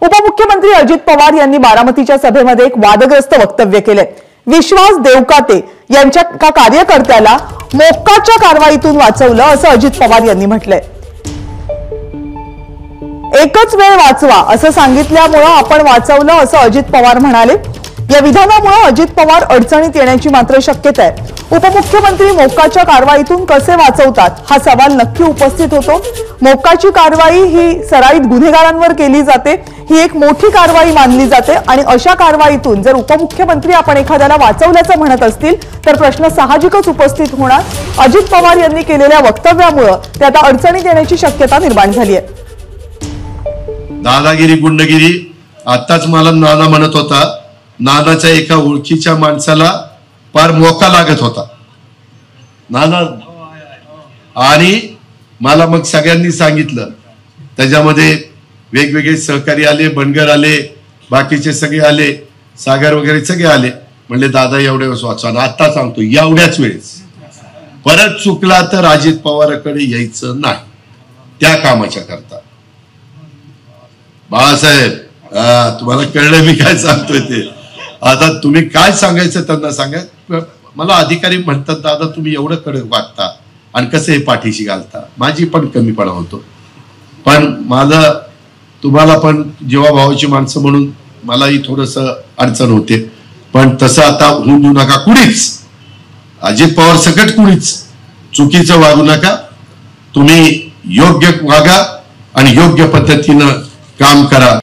उपमुख्यमंत्री अजित पवार यांनी बारामतीच्या सभेमध्ये एक वादग्रस्त वक्तव्य केले। विश्वास देवकाते यांच्या कार्यकर्त्याला मोक्काच्या कारवाईतून वाचवलं असं अजित पवार यांनी म्हटलंय। एकच वेळ वाचवा असं सांगितल्यामुळे आपण वाचवलं असं अजित पवार म्हणाले। या विधानामुळे अजित पवार अडचणीत येण्याची मात्र शक्यता आहे। उपमुख्यमंत्री मोक्काच्या कारवाईतून कसे वाचवतात हा सवाल नक्की उपस्थित होतो। मोक्काची कारवाई ही सराईत गुन्हेगारांवर केली जाते, ही एक मोठी कारवाई मानली जाते आणि अशा कारवाईतून जर उपमुख्यमंत्री आपण एखाद्याला वाचवल्याचं म्हणत असतील तर प्रश्न साहजिकच उपस्थित होणार। अजित पवार यांनी केलेल्या वक्तव्यामुळे ते आता अडचणीत येण्याची शक्यता निर्माण झाली आहे। दादागिरी गुंडगिरी आताच मला नाना म्हणत होता, नानाच्या एका ओळखीच्या माणसाला पार मोका लागत होता नाना, आणि मला मग सगळ्यांनी सांगितलं, त्याच्यामध्ये वेगवेगळे सहकारी आले, बनगर आले, बाकीचे सगळे आले, सागर वगैरे सगळे आले, म्हणले दादा एवढ्या वेळेस वाचवा। आता सांगतो एवढ्याच वेळेस परत चुकला तर अजित पवाराकडे यायचं नाही त्या कामाच्या करता। बाळासाहेब तुम्हाला कळलं मी काय सांगतोय ते, आता तुम्ही काय सांगायचं त्यांना सांगा। मला अधिकारी म्हणतात दादा तुम्ही एवढं कडक वागता आणि कसं हे पाठीशी घालता, माझी पण कमीपणा होतो, पण मला तुम्हाला पण जेव्हा भावाची माणसं म्हणून मलाही थोडस अडचण होते, पण तसं आता होऊ देऊ नका कुणीच, अजित पवार सकट कुणीच चुकीचं वागू नका। तुम्ही योग्य वागा आणि योग्य पद्धतीनं काम करा।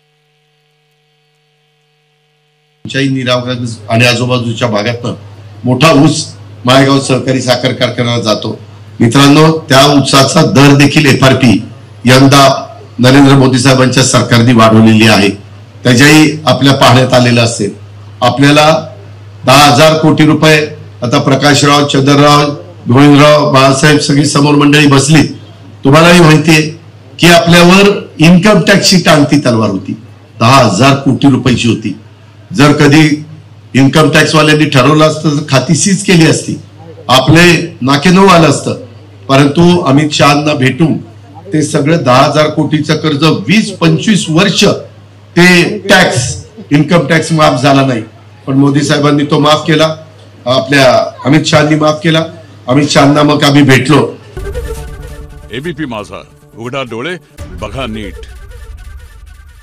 आणि आजूबाजूच्या भागातनं मोठा ऊस माळेगाव सहकारी साखर कारखान्याला जातो मित्रांनो, त्या ऊसाचा दर देखील FRP यंदा नरेंद्र मोदी साहेबांच्या सरकारने वाढवलेली आहे, त्याच्याही आपल्या पाहण्यात आलेलं असेल। आपल्याला 10,000 कोटी रुपये आता प्रकाशराव, चंद्रराव, गोविंदराव, बाळासाहेब सगळी समोर मंडळी बसली, तुम्हालाही माहितीये की आपल्यावर इन्कम टॅक्सची टांगती तलवार होती, 10,000 कोटी रुपयाची होती। जर कधी इन्कम टॅक्स वाल्यांनी ठरवलं असतं तर खाती सीज केली असती, आपले नाकेनऊ आलं असतं, परंतु अमित शहांना भेटून ते सगळं 10,000 कोटीचं कर्ज 20-25 वर्ष ते टॅक्स इन्कम टॅक्स माफ झाला नाही, पण मोदी साहेबांनी तो माफ केला, आपल्या अमित शहांनी माफ केला। अमित शहांना मग आम्ही भेटलो। एबीपी माझा, उघडा डोळे बघा नीट।